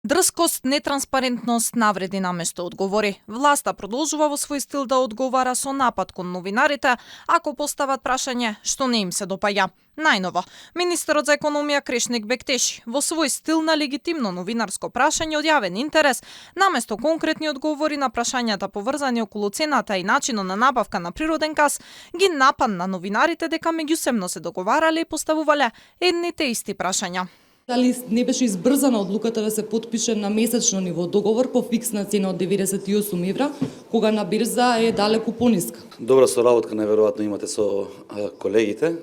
Дрскост, нетранспарентност, навреди наместо одговори. Власта продолжува во свој стил да одговара со напад кон новинарите ако постават прашање што не им се допаѓа. Најново, министерот за економија Крешник Бектеши во свој стил на легитимно новинарско прашање од јавен интерес, наместо конкретни одговори на прашањата поврзани околу цената и начинот на набавка на природен газ, ги нападна новинарите дека меѓусебно се договарале и поставувале едните исти прашања. Дали не беше избрзана одлуката да се потпише на месечно ниво договор по фиксна цена од 98 евра, кога на бирза е далеку пониска? Добра соработка најверојатно имате со колегите,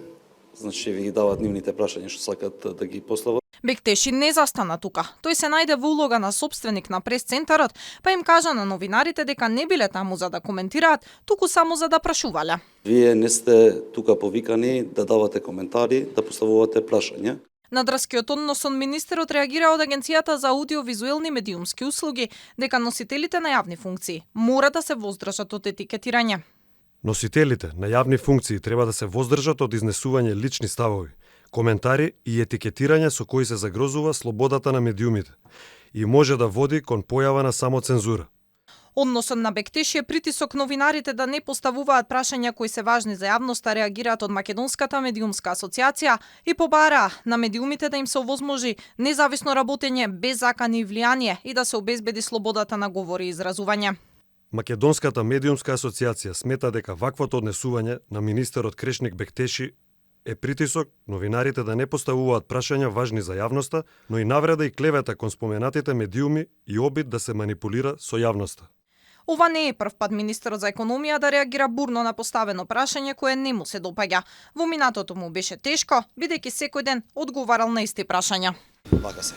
значи ви ги дават нивните прашања што сакат да ги постават. Бектеши не застана тука. Тој се најде во улога на собственик на прес-центарот, па им кажа на новинарите дека не биле таму за да коментираат, туку само за да прашувале. Вие не сте тука повикани да давате коментари, да поставувате прашања. На дрскиот однос од министерот реагира од Агенцијата за аудиовизуелни медиумски услуги дека носителите на јавни функции мора да се воздржат од етикетирање. Носителите на јавни функции треба да се воздржат од изнесување лични ставови, коментари и етикетирање со кои се загрозува слободата на медиумите и може да води кон појава на самоцензура. Односот на Бектеши е притисок новинарите да не поставуваат прашања кои се важни за јавноста, реагираат од Македонската медиумска асоциација и побараа на медиумите да им се овозможи независно работење без закани и влијание и да се обезбеди слободата на говор и изразување. Македонската медиумска асоциација смета дека ваквото однесување на министерот Крешник Бектеши е притисок новинарите да не поставуваат прашања важни за јавноста, но и навреда и клевета кон споменатите медиуми и обид да се манипулира со јавноста. Ова не е прв пат министерот за економија да реагира бурно на поставено прашање кое не му се допаѓа. Во минатото му беше тешко, бидејќи секој ден одговарал на исти прашања. Вака се.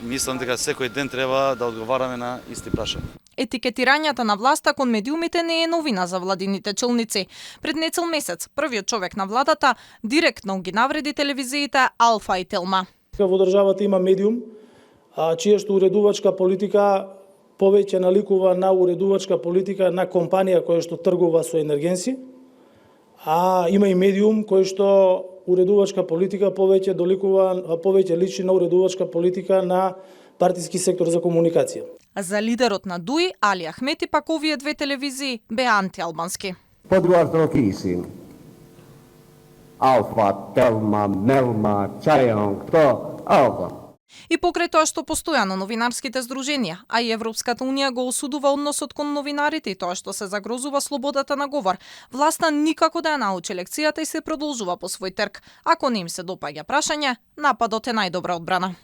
Мислам дека секој ден треба да одговараме на исти прашања. Етикетирањата на власта кон медиумите не е новина за владините челници. Пред нецел месец, првиот човек на владата директно ги навреди телевизиите Алфа и Телма. Во државата има медиум, чија што уредувачка политика повеќе наликува на уредувачка политика на компанија која што тргува со енергенси, а има и медиум кој што уредувачка политика повеќе личи на уредувачка политика на партиски сектор за комуникација. За лидерот на ДУИ, Али Ахмети, пак овие две телевизии беа антиалбански. Подготвил кисин. Алфа, Телма, Мелма, Чајонг, то, Алфа. И покрај тоа што постојано новинарските здруженија, а и Европската унија го осудува односот кон новинарите и тоа што се загрозува слободата на говор, власта никако да ја научи лекцијата и се продолжува по свој трк. Ако не им се допаѓа прашање, нападот е најдобра одбрана.